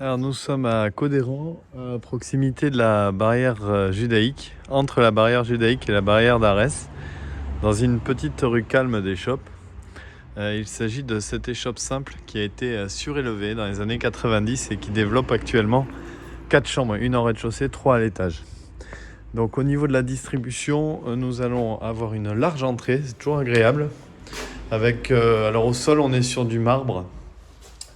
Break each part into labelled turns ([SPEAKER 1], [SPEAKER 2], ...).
[SPEAKER 1] Alors nous sommes à Codéran, à proximité de la barrière judaïque, entre la barrière judaïque et la barrière d'Arès, dans une petite rue calme d'échoppe. Il s'agit de cette échoppe simple qui a été surélevée dans les années 90 et qui développe actuellement 4 chambres, une en rez-de-chaussée, 3 à l'étage. Donc au niveau de la distribution, nous allons avoir une large entrée, c'est toujours agréable. Avec, alors au sol, on est sur du marbre.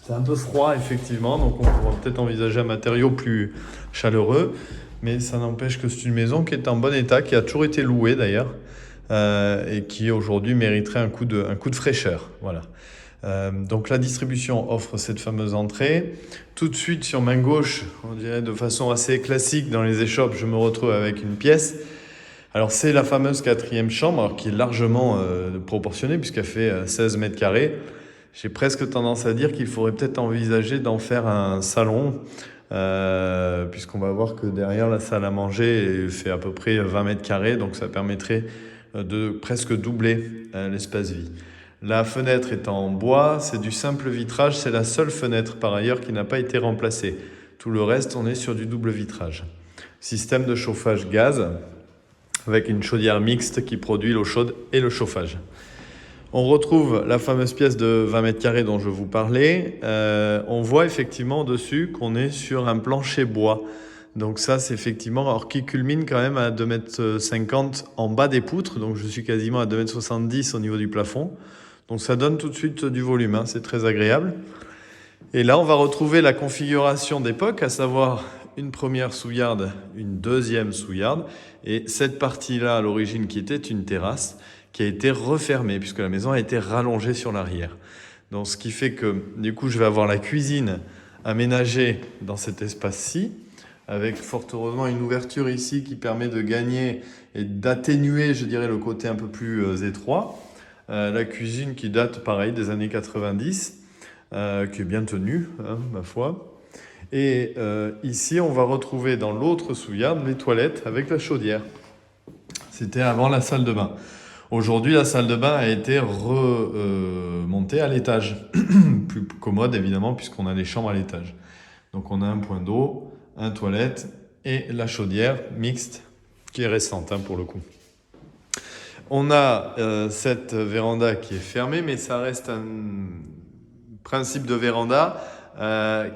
[SPEAKER 1] C'est un peu froid, effectivement, donc on pourra peut-être envisager un matériau plus chaleureux. Mais ça n'empêche que c'est une maison qui est en bon état, qui a toujours été louée d'ailleurs, et qui aujourd'hui mériterait un coup de fraîcheur. Voilà. Donc la distribution offre cette fameuse entrée. Tout de suite sur main gauche, on dirait de façon assez classique dans les échoppes, je me retrouve avec une pièce. Alors c'est la fameuse 4e chambre, qui est largement proportionnée puisqu'elle fait 16 mètres carrés. J'ai presque tendance à dire qu'il faudrait peut-être envisager d'en faire un salon, puisqu'on va voir que derrière la salle à manger fait à peu près 20 mètres carrés, donc ça permettrait de presque doubler l'espace vie. La fenêtre est en bois, c'est du simple vitrage, c'est la seule fenêtre par ailleurs qui n'a pas été remplacée. Tout le reste, on est sur du double vitrage. Système de chauffage gaz, avec une chaudière mixte qui produit l'eau chaude et le chauffage. On retrouve la fameuse pièce de 20 mètres carrés dont je vous parlais. On voit effectivement dessus qu'on est sur un plancher bois. Donc ça, c'est effectivement, alors qui culmine quand même à 2,50 m en bas des poutres. Donc je suis quasiment à 2,70 m au niveau du plafond. Donc ça donne tout de suite du volume, hein, c'est très agréable. Et là, on va retrouver la configuration d'époque, à savoir une première sous-yard, une deuxième sous-yard, et cette partie-là, à l'origine, qui était une terrasse, qui a été refermée, puisque la maison a été rallongée sur l'arrière. Donc, ce qui fait que, du coup, je vais avoir la cuisine aménagée dans cet espace-ci, avec fort heureusement une ouverture ici qui permet de gagner et d'atténuer, je dirais, le côté un peu plus étroit. La cuisine qui date, pareil, des années 90, qui est bien tenue, hein, ma foi. Et ici, on va retrouver dans l'autre sous-yard les toilettes avec la chaudière. C'était avant la salle de bain. Aujourd'hui, la salle de bain a été remontée à l'étage. Plus commode, évidemment, puisqu'on a les chambres à l'étage. Donc on a un point d'eau, un toilette et la chaudière mixte, qui est récente, hein, pour le coup. On a cette véranda qui est fermée, mais ça reste un principe de véranda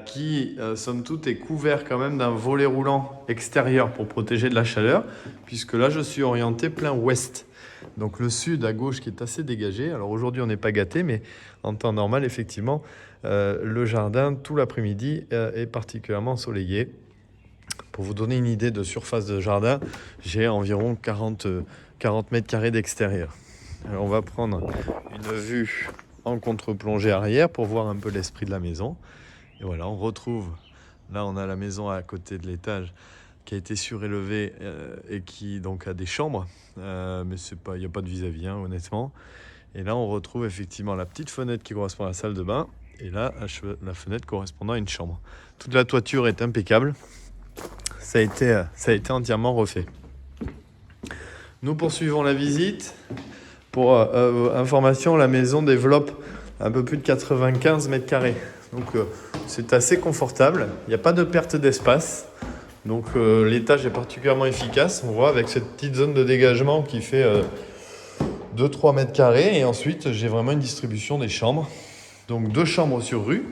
[SPEAKER 1] qui, somme toute, est couvert quand même d'un volet roulant extérieur pour protéger de la chaleur, puisque là, je suis orienté plein ouest. Donc le sud à gauche qui est assez dégagé. Alors aujourd'hui, on n'est pas gâté, mais en temps normal, effectivement, le jardin, tout l'après-midi, est particulièrement ensoleillé. Pour vous donner une idée de surface de jardin, j'ai environ 40 mètres carrés d'extérieur. Alors on va prendre une vue en contre-plongée arrière pour voir un peu l'esprit de la maison. Et voilà, on retrouve, là on a la maison à côté de l'étage qui a été surélevée et qui donc a des chambres, mais il n'y a pas de vis-à-vis, hein, honnêtement. Et là on retrouve effectivement la petite fenêtre qui correspond à la salle de bain, et là la fenêtre correspondant à une chambre. Toute la toiture est impeccable, ça a été entièrement refait. Nous poursuivons la visite. Pour information, la maison développe un peu plus de 95 mètres carrés. Donc c'est assez confortable, il n'y a pas de perte d'espace. Donc l'étage est particulièrement efficace. On voit avec cette petite zone de dégagement qui fait 2-3 mètres carrés. Et ensuite, j'ai vraiment une distribution des chambres. Donc 2 chambres sur rue.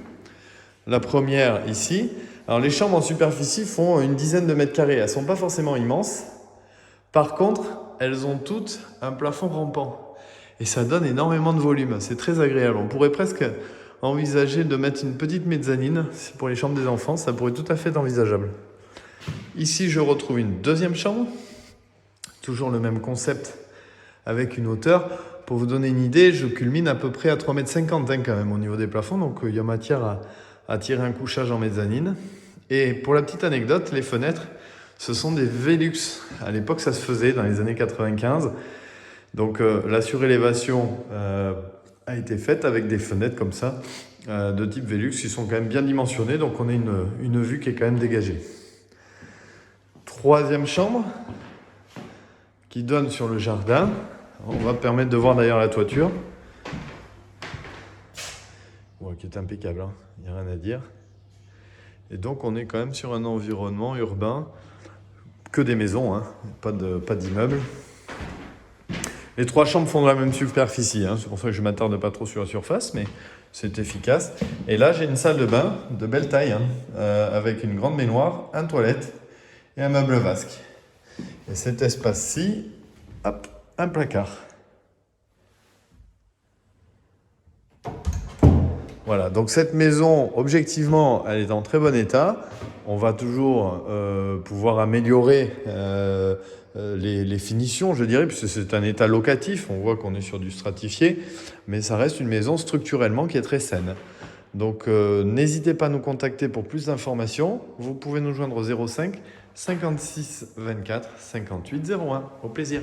[SPEAKER 1] La première ici. Alors les chambres en superficie font une dizaine de mètres carrés. Elles ne sont pas forcément immenses. Par contre, elles ont toutes un plafond rampant. Et ça donne énormément de volume. C'est très agréable. On pourrait presque envisager de mettre une petite mezzanine pour les chambres des enfants. Ça pourrait tout à fait être envisageable. Ici, je retrouve une deuxième chambre. Toujours le même concept avec une hauteur. Pour vous donner une idée, je culmine à peu près à 3,50 m quand même au niveau des plafonds. Donc il y a matière à tirer un couchage en mezzanine. Et pour la petite anecdote, les fenêtres, ce sont des Velux. À l'époque, ça se faisait dans les années 95. Donc la surélévation a été faite avec des fenêtres comme ça, de type Velux, qui sont quand même bien dimensionnées. Donc on a une vue qui est quand même dégagée. Troisième chambre, qui donne sur le jardin. On va permettre de voir d'ailleurs la toiture. Ouais, qui est impeccable, hein, il n'y a rien à dire. Et donc on est quand même sur un environnement urbain, que des maisons, hein, pas d'immeubles. Les 3 chambres font de la même superficie, hein, c'est pour ça que je ne m'attarde pas trop sur la surface, mais c'est efficace. Et là j'ai une salle de bain de belle taille, hein, avec une grande baignoire, un toilette et un meuble vasque. Et cet espace-ci, hop, un placard. Voilà, donc cette maison, objectivement, elle est en très bon état. On va toujours pouvoir améliorer les finitions, je dirais, puisque c'est un état locatif. On voit qu'on est sur du stratifié, mais ça reste une maison structurellement qui est très saine. Donc n'hésitez pas à nous contacter pour plus d'informations. Vous pouvez nous joindre au 05 56 24 58 01. Au plaisir.